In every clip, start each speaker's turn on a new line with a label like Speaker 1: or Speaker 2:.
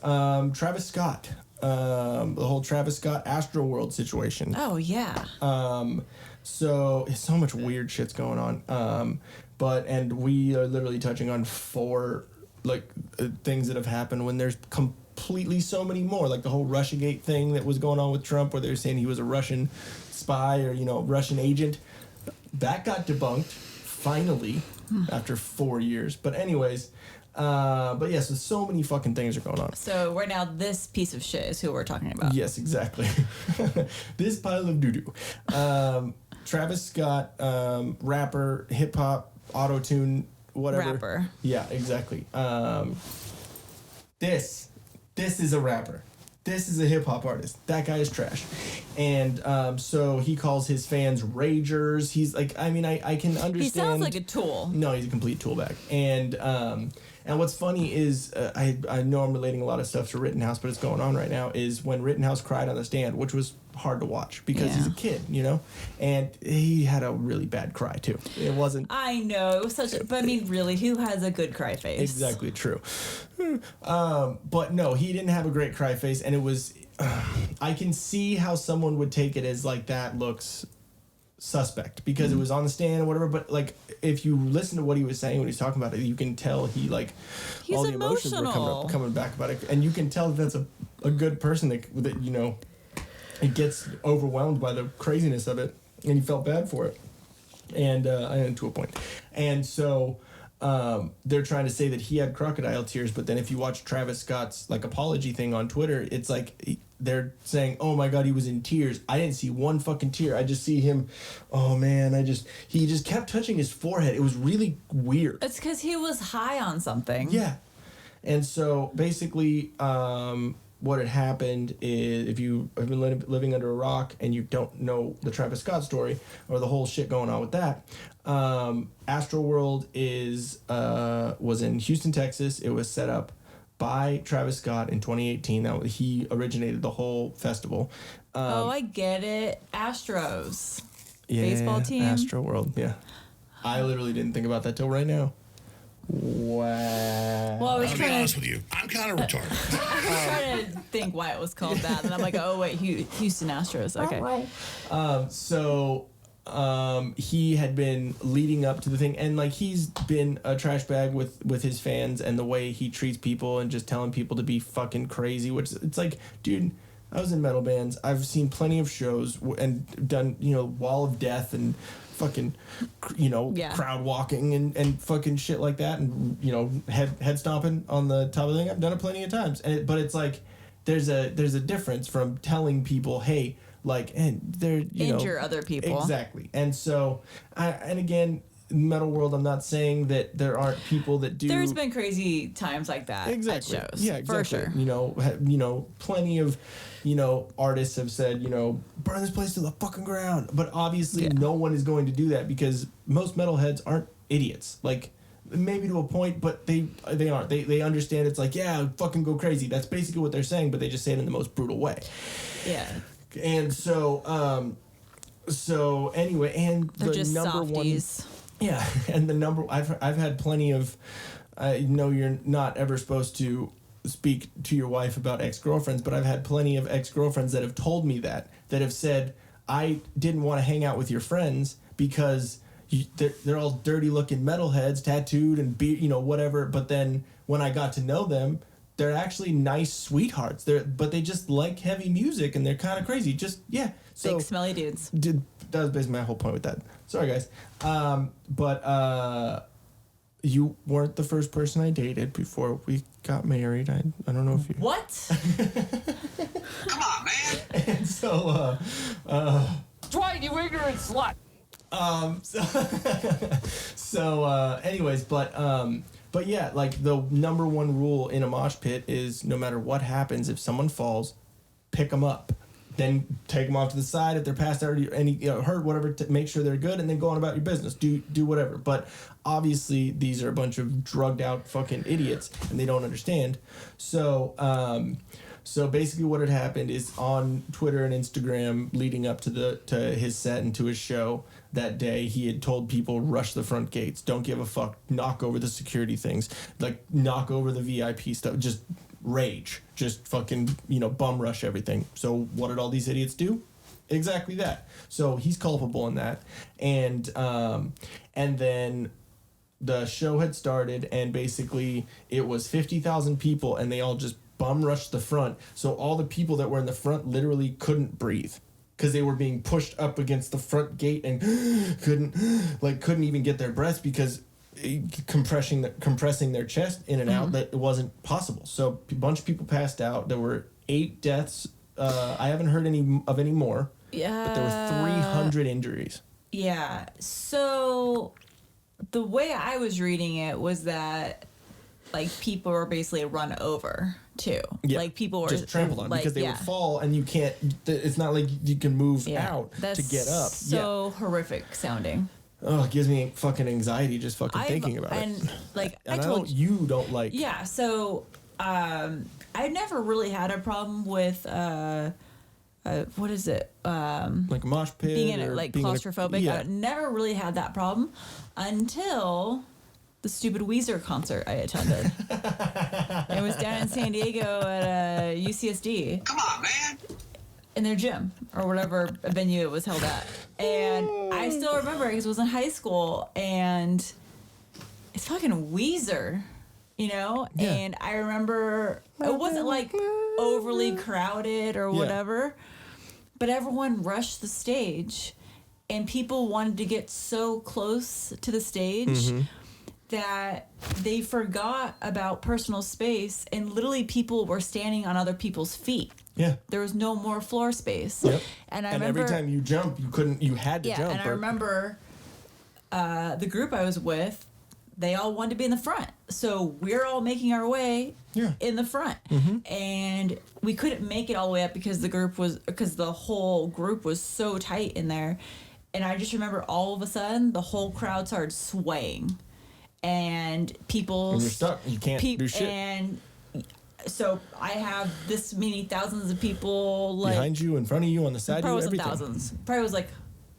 Speaker 1: Travis Scott. The whole Travis Scott AstroWorld situation.
Speaker 2: Oh, yeah.
Speaker 1: So much weird shit's going on. And we are literally touching on 4 things that have happened when there's completely so many more. Like the whole Russiagate thing that was going on with Trump, where they were saying he was a Russian spy or Russian agent. That got debunked finally after 4 years. But anyways. So many fucking things are going on.
Speaker 2: So right now, this piece of shit is who we're talking about.
Speaker 1: Yes, exactly. This pile of doo-doo. Travis Scott, rapper, hip-hop, auto-tune, whatever.
Speaker 2: Rapper.
Speaker 1: Yeah, exactly. This is a rapper. This is a hip-hop artist. That guy is trash. And so he calls his fans ragers. He's like, I can understand.
Speaker 2: He sounds like a tool.
Speaker 1: No, he's a complete tool bag. And what's funny is, I know I'm relating a lot of stuff to Rittenhouse, but it's going on right now, is when Rittenhouse cried on the stand, which was hard to watch because he's a kid, and he had a really bad cry too. It wasn't.
Speaker 2: I know, it was such a, but I mean, really, who has a good cry face?
Speaker 1: Exactly true. But no, he didn't have a great cry face, and it was, I can see how someone would take it as like, that looks suspect because it was on the stand or whatever, but like if you listen to what he was saying when he's talking about it, you can tell he's all the emotions were coming back about it, and you can tell that's a good person that it gets overwhelmed by the craziness of it, and he felt bad for it, and to a point. And so they're trying to say that he had crocodile tears, but then if you watch Travis Scott's apology thing on Twitter, it's like they're saying, oh my god, he was in tears. I didn't see one fucking tear. I just see him, oh man, he just kept touching his forehead. It was really weird.
Speaker 2: It's because he was high on something.
Speaker 1: Yeah. And so basically what had happened is, if you have been living under a rock and you don't know the Travis Scott story or the whole shit going on with that, AstroWorld was in Houston, Texas. It was set up by Travis Scott in 2018. He originated the whole festival.
Speaker 2: I get it. Astros.
Speaker 1: Yeah,
Speaker 2: baseball team.
Speaker 1: AstroWorld, yeah. I literally didn't think about that till right now. Wow.
Speaker 2: Well,
Speaker 3: I'll be honest with you. I'm kind of retarded.
Speaker 2: I was trying to think why it was called that, and I'm like, oh wait, Houston Astros. Okay.
Speaker 1: He had been leading up to the thing, and he's been a trash bag with his fans and the way he treats people and just telling people to be fucking crazy, which it's like, dude, I was in metal bands. I've seen plenty of shows and done, Wall of Death and fucking, crowd walking and fucking shit like that, and head stomping on the top of the thing. I've done it plenty of times, but it's like there's a difference from telling people, hey, and they're
Speaker 2: injure other people.
Speaker 1: Exactly. And so and again, metal world, I'm not saying that there aren't people that do.
Speaker 2: There's been crazy times like that
Speaker 1: exactly.
Speaker 2: at shows.
Speaker 1: Yeah, exactly.
Speaker 2: For sure.
Speaker 1: Plenty of artists have said, burn this place to the fucking ground. But obviously no one is going to do that because most metalheads aren't idiots. Maybe to a point, but they aren't. They understand it's fucking go crazy. That's basically what they're saying, but they just say it in the most brutal way.
Speaker 2: Yeah.
Speaker 1: And so anyway, and
Speaker 2: they're
Speaker 1: the
Speaker 2: just
Speaker 1: number
Speaker 2: softies.
Speaker 1: one, yeah, and the number I've had plenty of. I know you're not ever supposed to speak to your wife about ex-girlfriends, but I've had plenty of ex-girlfriends that have told me that have said, I didn't want to hang out with your friends because they're all dirty-looking metalheads, tattooed and whatever. But then when I got to know them, they're actually nice sweethearts. But they just like heavy music and they're kind of crazy. Just so
Speaker 2: big smelly dudes.
Speaker 1: That was basically my whole point with that. Sorry, guys. But you weren't the first person I dated before we got married. I don't know if you.
Speaker 2: What?
Speaker 3: Come on, man.
Speaker 1: And so
Speaker 4: Dwight, you ignorant slut.
Speaker 1: Anyways, but yeah, the number one rule in a mosh pit is no matter what happens, if someone falls, pick them up, then take them off to the side if they're passed out or any hurt, whatever, to make sure they're good, and then go on about your business. Do whatever. But obviously, these are a bunch of drugged out fucking idiots, and they don't understand. So basically, what had happened is on Twitter and Instagram, leading up to his set and to his show that day, he had told people, rush the front gates, don't give a fuck, knock over the security things, knock over the VIP stuff, just rage, just fucking, bum rush everything. So what did all these idiots do? Exactly that. So he's culpable in that. And then the show had started, and basically it was 50,000 people, and they all just bum rushed the front. So all the people that were in the front literally couldn't breathe because they were being pushed up against the front gate and couldn't even get their breaths because compressing their chest in and out, that it wasn't possible. So a bunch of people passed out. There were 8 deaths. I haven't heard any more.
Speaker 2: Yeah.
Speaker 1: But there were 300 injuries.
Speaker 2: Yeah. So the way I was reading it was that people were basically run over too.
Speaker 1: Yeah.
Speaker 2: People were
Speaker 1: just trampled on because they would fall, and you can't. It's not like you can move out to get up.
Speaker 2: So horrific sounding.
Speaker 1: Oh, it gives me fucking anxiety just fucking thinking about it.
Speaker 2: And
Speaker 1: I told you don't like.
Speaker 2: Yeah. So I never really had a problem with what is it?
Speaker 1: Like a mosh pit.
Speaker 2: Being in it, claustrophobic.
Speaker 1: Yeah.
Speaker 2: I never really had that problem until the stupid Weezer concert I attended. It was down in San Diego at UCSD.
Speaker 3: Come on, man.
Speaker 2: In their gym or whatever venue it was held at. And I still remember because it was in high school, and it's fucking Weezer, Yeah. And I remember it wasn't overly crowded or whatever, but everyone rushed the stage, and people wanted to get so close to the stage that they forgot about personal space, and literally people were standing on other people's feet.
Speaker 1: Yeah.
Speaker 2: There was no more floor space.
Speaker 1: Yep.
Speaker 2: And I
Speaker 1: and
Speaker 2: remember
Speaker 1: every time you jump, you had to jump.
Speaker 2: Yeah, and I remember the group I was with, they all wanted to be in the front. So we're all making our way in the front. And we couldn't make it all the way up because the whole group was so tight in there. And I just remember all of a sudden the whole crowd started swaying. And people...
Speaker 1: And you're stuck. You can't do shit.
Speaker 2: And so I have this many thousands of people
Speaker 1: behind you, in front of you, on the side of you,
Speaker 2: probably
Speaker 1: everything.
Speaker 2: thousands. Probably was I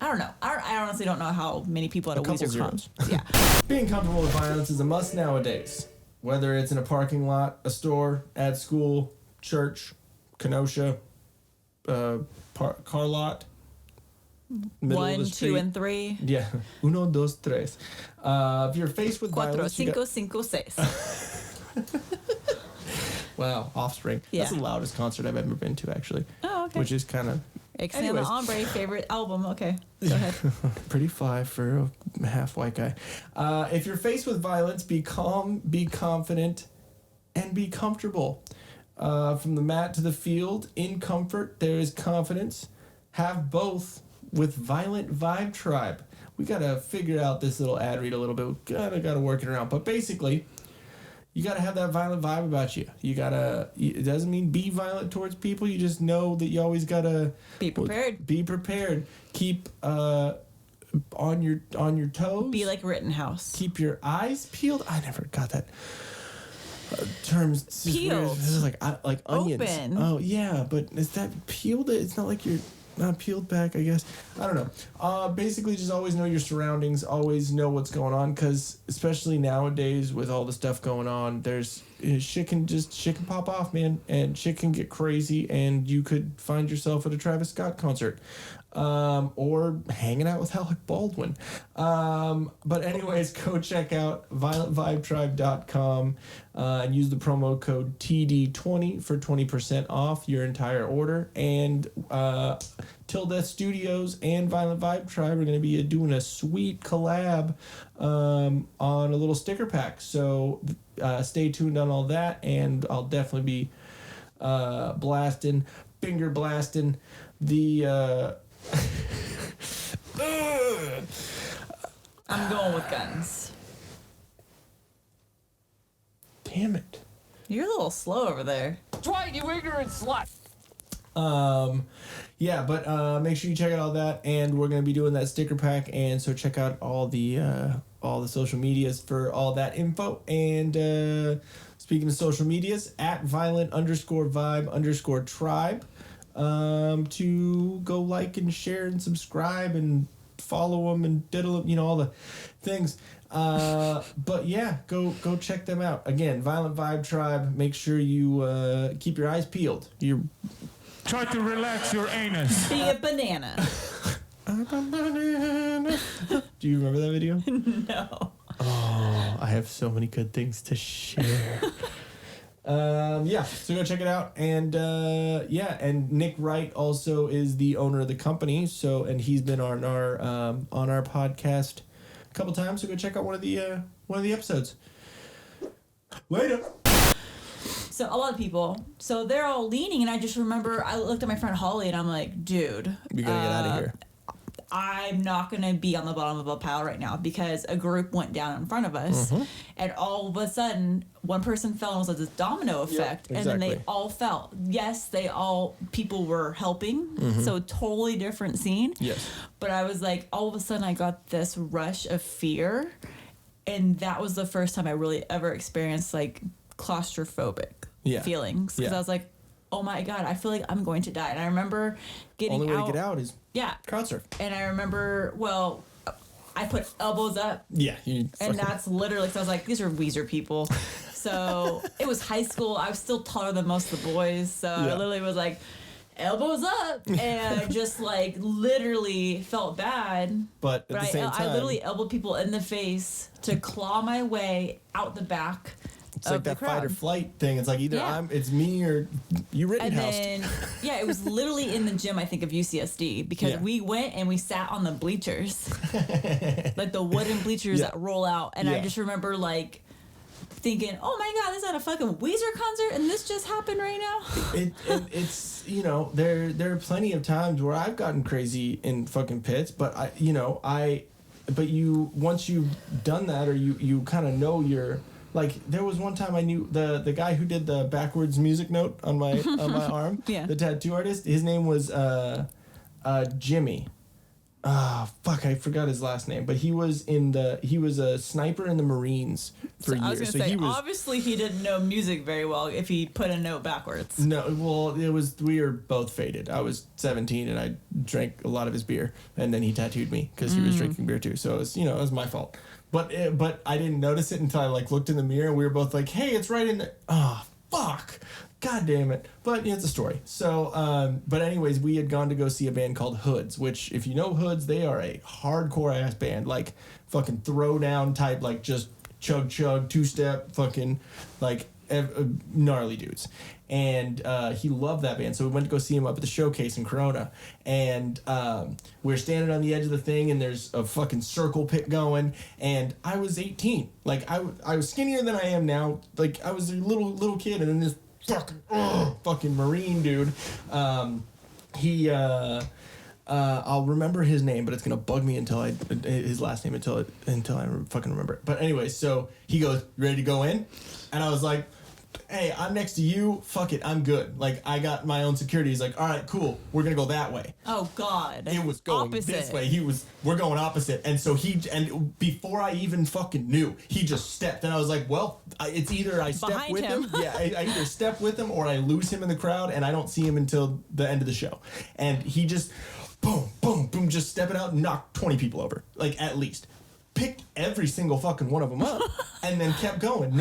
Speaker 2: don't know. I honestly don't know how many people at a
Speaker 1: couple
Speaker 2: Weezer
Speaker 1: zeros.
Speaker 2: Yeah.
Speaker 1: Being comfortable with violence is a must nowadays. Whether it's in a parking lot, a store, at school, church, Kenosha, car lot, middle of
Speaker 2: 1,
Speaker 1: the
Speaker 2: 2,
Speaker 1: street.
Speaker 2: and 3.
Speaker 1: Yeah. 1, 2, 3. If you're faced with
Speaker 2: 4,
Speaker 1: violence,
Speaker 2: 5, 6.
Speaker 1: Wow, Offspring.
Speaker 2: Yeah.
Speaker 1: That's the loudest concert I've ever been to, actually.
Speaker 2: Oh, okay.
Speaker 1: Which is kind of...
Speaker 2: Extend the Ombre favorite album. Okay, go ahead.
Speaker 1: Pretty fly for a half white guy. If you're faced with violence, be calm, be confident, and be comfortable. From the mat to the field, in comfort, there is confidence. Have both with Violent Vibe Tribe. We got to figure out this little ad read a little bit. We gotta work it around. But basically, you got to have that violent vibe about you. It doesn't mean be violent towards people. You just know that you always got to...
Speaker 2: Be prepared.
Speaker 1: Be prepared. Keep on your toes.
Speaker 2: Be like Rittenhouse.
Speaker 1: Keep your eyes peeled. I never got that terms.
Speaker 2: Peeled.
Speaker 1: This is like onions.
Speaker 2: Open.
Speaker 1: Oh, yeah, but is that peeled? It's not like you're... Not peeled back, I guess. I don't know. Basically, just always know your surroundings. Always know what's going on, because especially nowadays with all the stuff going on, there's shit can pop off, man, and shit can get crazy, and you could find yourself at a Travis Scott concert, or hanging out with Alec Baldwin. But anyways, go check out violentvibetribe.com and use the promo code TD20 for 20% off your entire order. And Till Death Studios and Violent Vibe Tribe are going to be doing a sweet collab on a little sticker pack. So stay tuned on all that, and I'll definitely be finger blasting the...
Speaker 2: I'm going with guns.
Speaker 1: Damn it.
Speaker 2: You're a little slow over there.
Speaker 4: Dwight, you ignorant slut!
Speaker 1: Yeah, but make sure you check out all that, and we're gonna be doing that sticker pack, and so check out all the social medias for all that info. And speaking of social medias, at violent_vibe_tribe, to go like and share and subscribe and follow them and diddle them, all the things. But yeah, go check them out. Again, Violent Vibe Tribe. Make sure you keep your eyes peeled.
Speaker 5: Try to relax your anus.
Speaker 2: Be a banana.
Speaker 1: I'm a banana. Do you remember that video?
Speaker 2: No.
Speaker 1: Oh, I have so many good things to share. Yeah, so go check it out. And and Nick Wright also is the owner of the company. So, and he's been on our podcast a couple times. So go check out one of the episodes. Later.
Speaker 2: So a lot of people, so they're all leaning, and I just remember I looked at my friend Holly, and I'm like, dude,
Speaker 1: We gotta get out of here.
Speaker 2: I'm not going to be on the bottom of a pile right now because a group went down in front of us, and all of a sudden, one person fell and it was like this domino effect, and then they
Speaker 1: exactly.
Speaker 2: all fell. Yes, people were helping, so totally different scene.
Speaker 1: Yes.
Speaker 2: But I was like, all of a sudden, I got this rush of fear, and that was the first time I really ever experienced like claustrophobic feelings because I was like, oh my God, I feel like I'm going to die. And I remember getting
Speaker 1: Only way
Speaker 2: out.
Speaker 1: to get out is crowd surf.
Speaker 2: And I remember, I put elbows up.
Speaker 1: Yeah.
Speaker 2: And that's literally, because I was like, these are Weezer people. So it was high school. I was still taller than most of the boys. So I literally was like, elbows up. And I just like literally felt bad.
Speaker 1: But at the same time,
Speaker 2: I literally elbowed people in the face to claw my way out the back.
Speaker 1: It's like that fight or flight thing. It's like either it's me or you Rittenhouse.
Speaker 2: And then, it was literally in the gym, I think, of UCSD because we went and we sat on the bleachers, like the wooden bleachers that roll out. And I just remember like thinking, oh my God, is that a fucking Weezer concert? And this just happened right now?
Speaker 1: It's, there are plenty of times where I've gotten crazy in fucking pits, but once you've done that or you kind of know you're, like, there was one time I knew the guy who did the backwards music note on my arm, the tattoo artist. His name was Jimmy. Fuck, I forgot his last name. But he was a sniper in the Marines for years.
Speaker 2: I was gonna say, obviously he didn't know music very well if he put a note backwards.
Speaker 1: No, well, we were both faded. I was 17 and I drank a lot of his beer, and then he tattooed me because he was drinking beer too. So it was, it was my fault. But I didn't notice it until I like looked in the mirror and we were both like, hey, it's right in there. Oh, fuck. God damn it. But it's a story. So, but anyways, we had gone to go see a band called Hoods, which if you know Hoods, they are a hardcore ass band, like fucking throwdown type, like just chug, two-step, fucking like gnarly dudes. And he loved that band, so we went to go see him up at the Showcase in Corona. And we're standing on the edge of the thing, and there's a fucking circle pit going. And I was 18, like I was skinnier than I am now. Like I was a little kid, and then this fucking Marine dude. I'll remember his name, but it's gonna bug me until his last name until I fucking remember it. But anyway, so he goes, "Ready to go in?" And I was like, hey, I'm next to you. Fuck it, I'm good. Like, I got my own security. He's like, all right, cool. We're going to go that way.
Speaker 2: Oh, God.
Speaker 1: It was going this way. We're going opposite. And so and before I even fucking knew, he just stepped. And I was like, well, it's either I step
Speaker 2: Behind
Speaker 1: with
Speaker 2: him.
Speaker 1: him. I either step with him or I lose him in the crowd and I don't see him until the end of the show. And he just, boom, boom, boom, just stepping out and knocked 20 people over. Like, at least. Picked every single fucking one of them up and then kept going.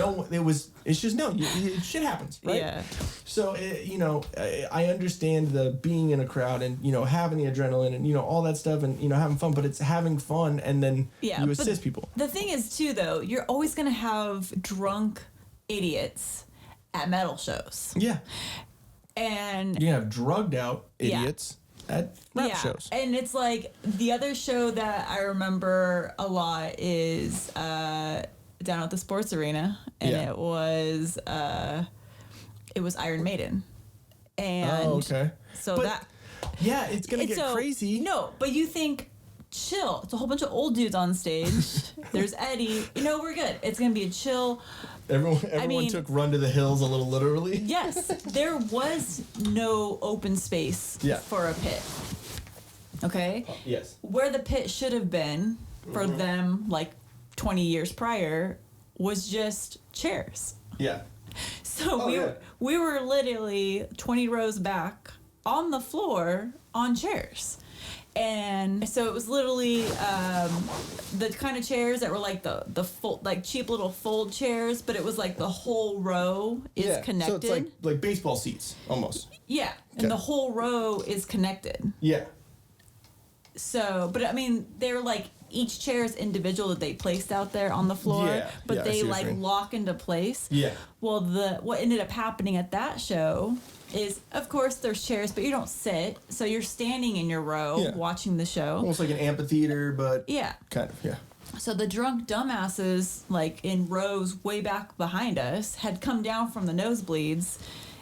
Speaker 1: Shit happens, right?
Speaker 2: Yeah.
Speaker 1: So, I understand the being in a crowd and, having the adrenaline and, all that stuff and, having fun, but it's having fun and then you assist people.
Speaker 2: The thing is, too, though, you're always going to have drunk idiots at metal shows.
Speaker 1: Yeah.
Speaker 2: And
Speaker 1: you have drugged out idiots. At rap shows.
Speaker 2: And it's like the other show that I remember a lot is down at the sports arena, and it was Iron Maiden. And
Speaker 1: okay.
Speaker 2: So
Speaker 1: it's gonna get crazy.
Speaker 2: No, but you think, chill. It's a whole bunch of old dudes on stage. There's Eddie. We're good. It's gonna be a chill.
Speaker 1: Everyone took Run to the Hills a little literally.
Speaker 2: Yes, there was no open space for a pit. Okay?
Speaker 1: Yes.
Speaker 2: Where the pit should have been for them, like 20 years prior, was just chairs.
Speaker 1: Yeah.
Speaker 2: So we were literally 20 rows back on the floor on chairs. And so it was literally the kind of chairs that were like the full, like cheap little fold chairs, but it was like the whole row is connected.
Speaker 1: So it's like baseball seats almost.
Speaker 2: Yeah, and the whole row is connected.
Speaker 1: Yeah.
Speaker 2: So, but I mean, they're like each chair is individual that they placed out there on the floor, but they like lock into place.
Speaker 1: Yeah.
Speaker 2: Well, what ended up happening at that show is, of course, there's chairs, but you don't sit, so you're standing in your row watching the show.
Speaker 1: Almost like an amphitheater, but kind of,
Speaker 2: So the drunk dumbasses, like in rows way back behind us, had come down from the nosebleeds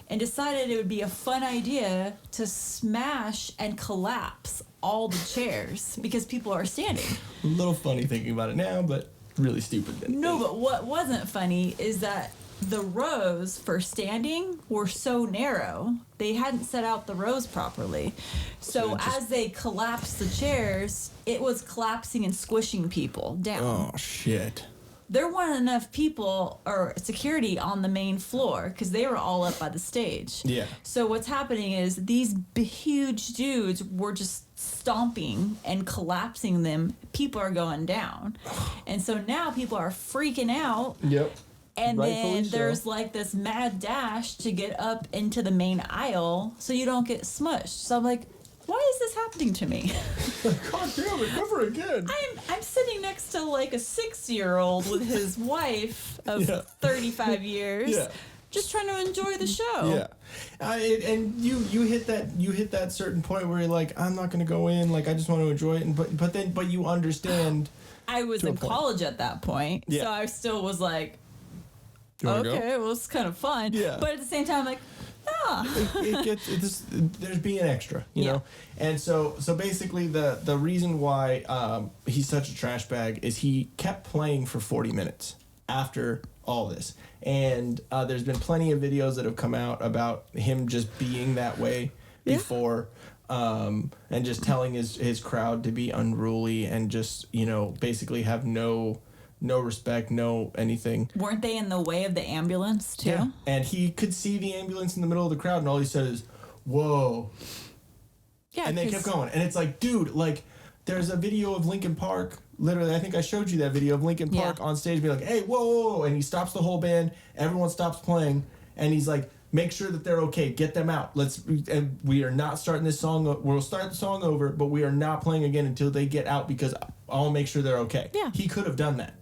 Speaker 2: and decided it would be a fun idea to smash and collapse all the chairs because people are standing.
Speaker 1: A little funny thinking about it now, but really stupid.
Speaker 2: No, but what wasn't funny is that the rows for standing were so narrow. They hadn't set out the rows properly. So as they collapsed the chairs, it was collapsing and squishing people down.
Speaker 1: Oh, shit.
Speaker 2: There weren't enough people or security on the main floor because they were all up by the stage.
Speaker 1: Yeah.
Speaker 2: So what's happening is these huge dudes were just stomping and collapsing them. People are going down. And so now people are freaking out.
Speaker 1: Yep.
Speaker 2: And
Speaker 1: Rightfully
Speaker 2: then
Speaker 1: so.
Speaker 2: there's like this mad dash to get up into the main aisle so you don't get smushed. So I'm like, why is this happening to me?
Speaker 1: God damn it, never again.
Speaker 2: I'm sitting next to like a 6-year-old with his wife of 35 years, just trying to enjoy the show.
Speaker 1: Yeah, and you hit that certain point where you're like, I'm not gonna go in, like I just want to enjoy it, and but you understand.
Speaker 2: I was in college at that point, so I still was like, okay, well it's kind of fun.
Speaker 1: Yeah.
Speaker 2: But at the same time, like,
Speaker 1: there's being extra, you know. And so basically the reason why he's such a trash bag is he kept playing for 40 minutes after all this, and there's been plenty of videos that have come out about him just being that way before, and just telling his crowd to be unruly and just, you know, basically have no respect, no anything.
Speaker 2: Weren't they in the way of the ambulance too?
Speaker 1: Yeah. And he could see the ambulance in the middle of the crowd, and all he said is, "Whoa."
Speaker 2: Yeah.
Speaker 1: And they kept going. And it's like, dude, like, there's a video of Linkin Park. Literally, I think I showed you that video of Linkin Park on stage being like, "Hey, whoa, whoa, whoa." And he stops the whole band. Everyone stops playing. And he's like, make sure that they're okay. Get them out. And we are not starting this song. We'll start the song over, but we are not playing again until they get out because I'll make sure they're okay.
Speaker 2: Yeah.
Speaker 1: He could have done that.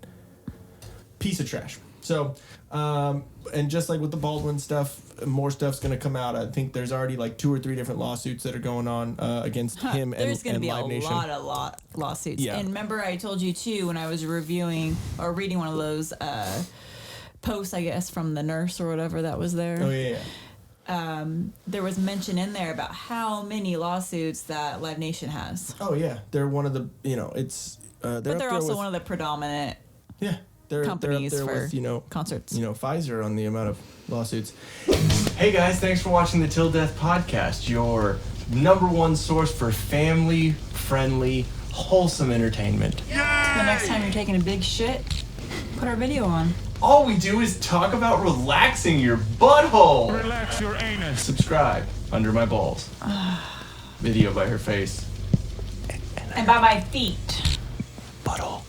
Speaker 1: Piece of trash. So, and just like with the Baldwin stuff, more stuff's going to come out. I think there's already like 2 or 3 different lawsuits that are going on against him and Live Nation.
Speaker 2: There's going to be a lot of lawsuits. Yeah. And remember I told you too when I was reviewing or reading one of those posts, I guess, from the nurse or whatever that was there.
Speaker 1: Oh, yeah.
Speaker 2: There was mention in there about how many lawsuits that Live Nation has.
Speaker 1: Oh, yeah. They're one of the, you know, it's...
Speaker 2: but they're also one of the predominant...
Speaker 1: Yeah. They're
Speaker 2: companies
Speaker 1: up there
Speaker 2: for
Speaker 1: with, you know,
Speaker 2: concerts.
Speaker 1: You know, Pfizer on the amount of lawsuits. Hey guys, thanks for watching the Till Death Podcast, your #1 source for family-friendly, wholesome entertainment.
Speaker 2: The next time you're taking a big shit, put our video on.
Speaker 1: All we do is talk about relaxing your butthole.
Speaker 5: Relax your anus.
Speaker 1: Subscribe under my balls. Video by her face.
Speaker 2: And by my feet.
Speaker 1: Butthole.